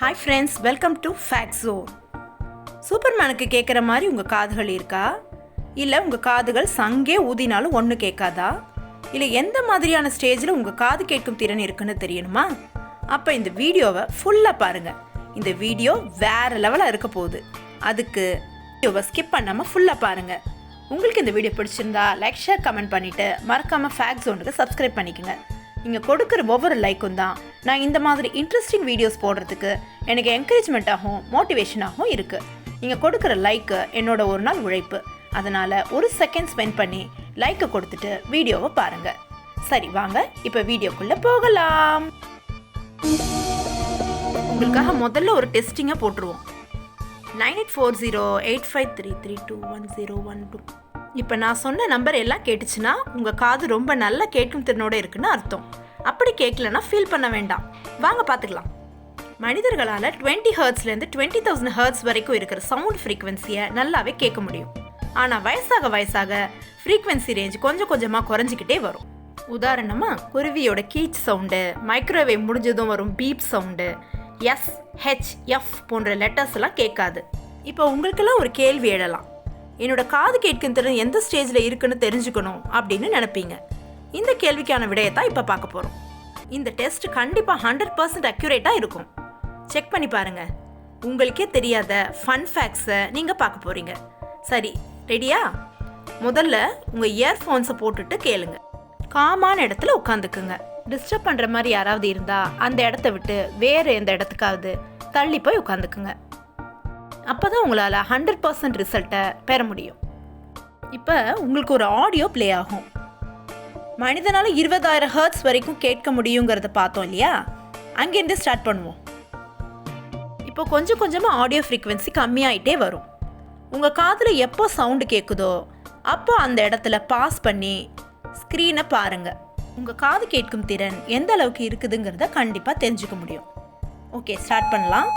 Hi friends, welcome to Facts Zone. சூப்பர்மேனுக்கு கேட்குற மாதிரி உங்கள் காதுகள் இருக்கா? இல்லை உங்கள் காதுகள் சங்கே ஊதினாலும் ஒன்று கேட்காதா? இல்லை எந்த மாதிரியான ஸ்டேஜில் உங்கள் காது கேட்கும் திறன் இருக்குன்னு தெரியணுமா? அப்போ இந்த வீடியோவை ஃபுல்லாக பாருங்கள். இந்த வீடியோ வேறு லெவலாக இருக்க போகுது. அதுக்கு வீடியோவை ஸ்கிப் பண்ணாமல் ஃபுல்லாக பாருங்கள். உங்களுக்கு இந்த வீடியோ பிடிச்சிருந்தா லைக், ஷேர், கமெண்ட் பண்ணிவிட்டு மறக்காமல் ஃபேக்ட் ஜோனுக்கு சப்ஸ்கிரைப் பண்ணிக்கோங்க. நீங்கள் கொடுக்குற ஒவ்வொரு லைக்கும் தான் நான் இந்த மாதிரி இன்ட்ரெஸ்டிங் வீடியோஸ் போடுறதுக்கு எனக்கு என்கரேஜ்மெண்ட்டாகவும் மோட்டிவேஷனாகவும் இருக்குது. நீங்கள் கொடுக்குற லைக்கு என்னோட ஒரு நாள் உழைப்பு. அதனால் ஒரு செகண்ட் ஸ்பெண்ட் பண்ணி லைக்கை கொடுத்துட்டு வீடியோவை பாருங்கள். சரி வாங்க இப்போ வீடியோக்குள்ளே போகலாம். உங்களுக்காக முதல்ல ஒரு டெஸ்டிங்காக போட்டுருவோம். 984085332101. இப்போ நான் சொன்ன நம்பர் எல்லாம் கேட்டுச்சுன்னா உங்கள் காது ரொம்ப நல்ல கேட்கும் திறனோடு இருக்குன்னு அர்த்தம். அப்படி கேட்கலன்னா ஃபீல் பண்ண வேண்டாம். வாங்க பார்த்துக்கலாம். மனிதர்களால் 20 ஹெர்ட்ஸ்லேருந்து 20,000 ஹெர்ட்ஸ் வரைக்கும் இருக்கிற சவுண்ட் ஃப்ரீக்வன்சியை நல்லாவே கேட்க முடியும். ஆனால் வயசாக ஃப்ரீக்வன்சி ரேஞ்ச் கொஞ்சம் கொஞ்சமாக குறைஞ்சிக்கிட்டே வரும். உதாரணமாக குருவியோட கீச் சவுண்டு, மைக்ரோவேவ் முடிஞ்சதும் வரும் beep sound, S, H, F போன்ற லெட்டர்ஸ் எல்லாம் கேட்காது. இப்போ உங்களுக்கெல்லாம் ஒரு கேள்வி எழலாம். என்னோட காது கேட்கும் திறன் எந்த ஸ்டேஜில் இருக்குன்னு தெரிஞ்சுக்கணும் அப்படின்னு நினைப்பீங்க. இந்த கேள்விக்கான விடையை தான் இப்போ பார்க்க போகிறோம். இந்த டெஸ்ட் கண்டிப்பாக 100% அக்யூரேட்டாக இருக்கும். செக் பண்ணி பாருங்கள். உங்களுக்கே தெரியாத ஃபன் ஃபேக்ட்ஸை நீங்கள் பார்க்க போகிறீங்க. சரி, ரெடியா? முதல்ல உங்கள் இயர்ஃபோன்ஸை போட்டுட்டு கேளுங்க. காமான இடத்துல உட்காந்துக்குங்க. டிஸ்டர்ப் பண்ணுற மாதிரி யாராவது இருந்தால் அந்த இடத்த விட்டு வேறு எந்த இடத்துக்காவது தள்ளி போய் உட்காந்துக்குங்க. அப்போ தான் உங்களால் 100% ரிசல்ட்டை பெற முடியும். இப்போ உங்களுக்கு ஒரு ஆடியோ ப்ளே ஆகும். மனிதனால் 20,000 ஹெர்ட்ஸ் வரைக்கும் கேட்க முடியுங்கிறத பார்த்தோம் இல்லையா? அங்கேருந்து ஸ்டார்ட் பண்ணுவோம். இப்போ கொஞ்சம் கொஞ்சமாக ஆடியோ ஃப்ரீக்வன்சி கம்மியாயிட்டே வரும். உங்கள் காதில் எப்போ சவுண்டு கேட்குதோ அப்போ அந்த இடத்துல பாஸ் பண்ணி ஸ்க்ரீனை பாருங்கள். உங்கள் காது கேட்கும் திறன் எந்த அளவுக்கு இருக்குதுங்கிறத கண்டிப்பாக தெரிஞ்சுக்க முடியும். ஓகே, ஸ்டார்ட் பண்ணலாம்.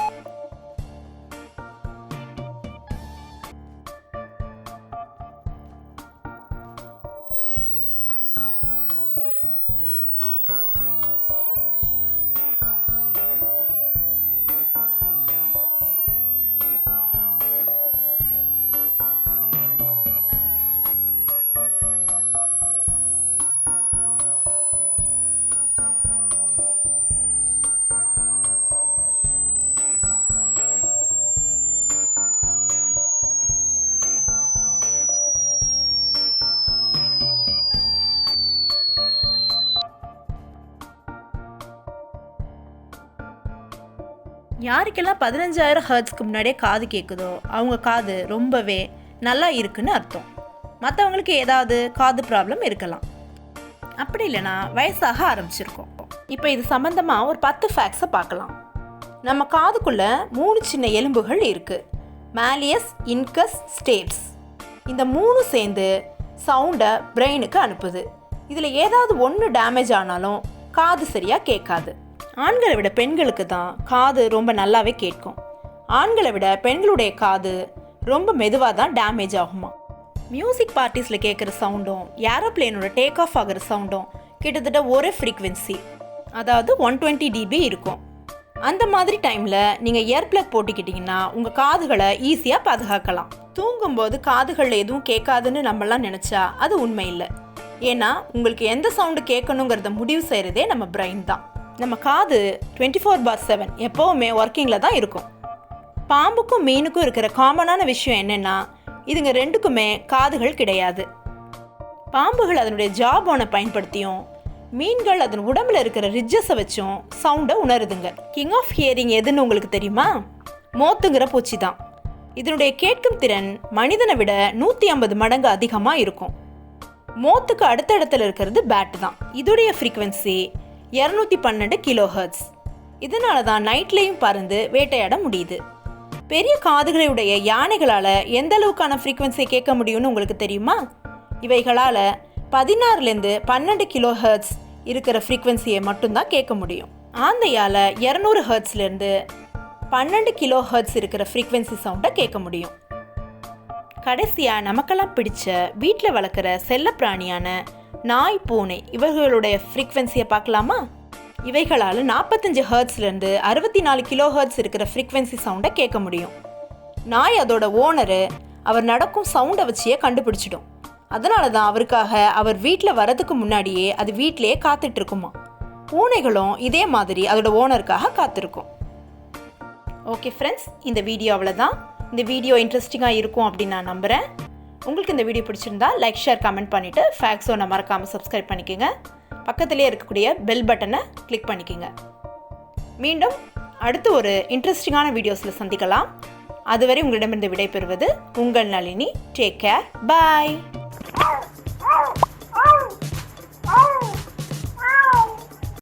யாருக்கெல்லாம் 15,000 ஹெர்ட்ஸ்க்கு முன்னாடியே காது கேட்குதோ அவங்க காது ரொம்பவே நல்லா இருக்குன்னு அர்த்தம். மற்றவங்களுக்கு ஏதாவது காது ப்ராப்ளம் இருக்கலாம். அப்படி இல்லைன்னா வயசாக ஆரம்பிச்சிருக்கோம். இப்போ இது சம்மந்தமாக ஒரு 10 ஃபேக்ட்ஸை பார்க்கலாம். நம்ம காதுக்குள்ளே 3 சின்ன எலும்புகள் இருக்குது. Malleus, incurs, steps. இந்த 3 சேர்ந்து சவுண்டை பிரெயினுக்கு அனுப்புது. இதில் ஏதாவது ஒன்று டேமேஜ் ஆனாலும் காது சரியாக கேட்காது. ஆண்களை விட பெண்களுக்கு தான் காது ரொம்ப நல்லாவே கேட்கும். ஆண்களை விட பெண்களுடைய காது ரொம்ப மெதுவாக தான் டேமேஜ் ஆகுமா. மியூசிக் பார்ட்டிஸில் கேட்குற சவுண்டும் ஏரோப்ளேனோட டேக் ஆஃப் ஆகிற சவுண்டும் கிட்டத்தட்ட ஒரே ஃப்ரீக்வன்சி, அதாவது 120 dB இருக்கும். அந்த மாதிரி டைமில் நீங்கள் இயர்ப்ளக் போட்டுக்கிட்டிங்கன்னா உங்கள் காதுகளை ஈஸியாக பாதுகாக்கலாம். தூங்கும்போது காதுகளில் எதுவும் கேட்காதுன்னு நம்மளாம் நினச்சா அது உண்மை இல்லை. ஏன்னா உங்களுக்கு எந்த சவுண்டு கேட்கணுங்கிறத முடிவு செய்கிறதே நம்ம பிரெயின் தான். நம்ம காது 24/7 எப்போவுமே ஒர்க்கிங்கில் தான் இருக்கும். பாம்புக்கும் மீனுக்கும் இருக்கிற காமனான விஷயம் என்னென்னா, இதுங்க ரெண்டுக்குமே காதுகள் கிடையாது. பாம்புகள் அதனுடைய ஜாபோனை பயன்படுத்தியும் மீன்கள் அதன் உடம்புல இருக்கிற ரிட்ஜஸை வச்சும் சவுண்டை உணருதுங்க. கிங் ஆஃப் ஹியரிங் எதுன்னு உங்களுக்கு தெரியுமா? மோத்துங்கிற பூச்சி தான். இதனுடைய கேட்கும் திறன் மனிதனை விட 150 மடங்கு அதிகமாக இருக்கும். மோத்துக்கு அடுத்த இடத்துல இருக்கிறது பேட் தான். இதோடைய ஃப்ரீக்வன்சி 212 கிலோஹெர்ட்ஸ். இதனால தான் நைட்லேயும் பறந்து வேட்டையாட முடியுது. பெரிய காதுகளுடைய யானைகளால் எந்த அளவுக்கான ஃப்ரீக்வன்சியை கேட்க முடியும்னு உங்களுக்கு தெரியுமா? இவைகளால் 16லேருந்து 12 கிலோஹெர்ட்ஸ் இருக்கிற ஃப்ரீக்வன்சியை மட்டும்தான் கேட்க முடியும். ஆந்தையால் 200 ஹெர்ட்ஸ்லேருந்து 12 கிலோஹெர்ட்ஸ் இருக்கிற ஃப்ரீக்வன்சி சவுண்டை கேட்க முடியும். கடைசியாக நமக்கெல்லாம் பிடிச்ச வீட்டில் வளர்க்குற செல்ல பிராணியான நாய், பூனை இவர்களுடைய ஃப்ரீக்வன்சியை பார்க்கலாமா? இவைகளால் 45 ஹெர்ட்ஸ்லேருந்து 64 கிலோ ஹெர்ட்ஸ் இருக்கிற ஃப்ரீக்வன்சி சவுண்டை கேட்க முடியும். நாய் அதோட ஓனரு அவர் நடக்கும் சவுண்டை வச்சியே கண்டுபிடிச்சிடும். அதனால தான் அவருக்காக அவர் வீட்டில் வரதுக்கு முன்னாடியே அது வீட்டிலேயே காத்துட்ருக்குமா. பூனைகளும் இதே மாதிரி அதோட ஓனருக்காக காத்திருக்கும். ஓகே ஃப்ரெண்ட்ஸ், இந்த வீடியோ அவ்வளோதான். இந்த வீடியோ இன்ட்ரெஸ்டிங்காக இருக்கும் அப்படின்னு நான் நம்புகிறேன். உங்களுக்கு இந்த வீடியோ பிடிச்சிருந்தா லைக், ஷேர், கமெண்ட் பண்ணிவிட்டு ஃபேக்ட் ஜோனை மறக்காமல் சப்ஸ்கிரைப் பண்ணிக்கோங்க. பக்கத்திலே இருக்கக்கூடிய பெல் பட்டனை கிளிக் பண்ணிக்கோங்க. மீண்டும் அடுத்து ஒரு இன்ட்ரெஸ்டிங்கான வீடியோஸில் சந்திக்கலாம். அதுவரை உங்களிடமிருந்து விடைபெறுவது உங்கள் நளினி. Take care. பாய்.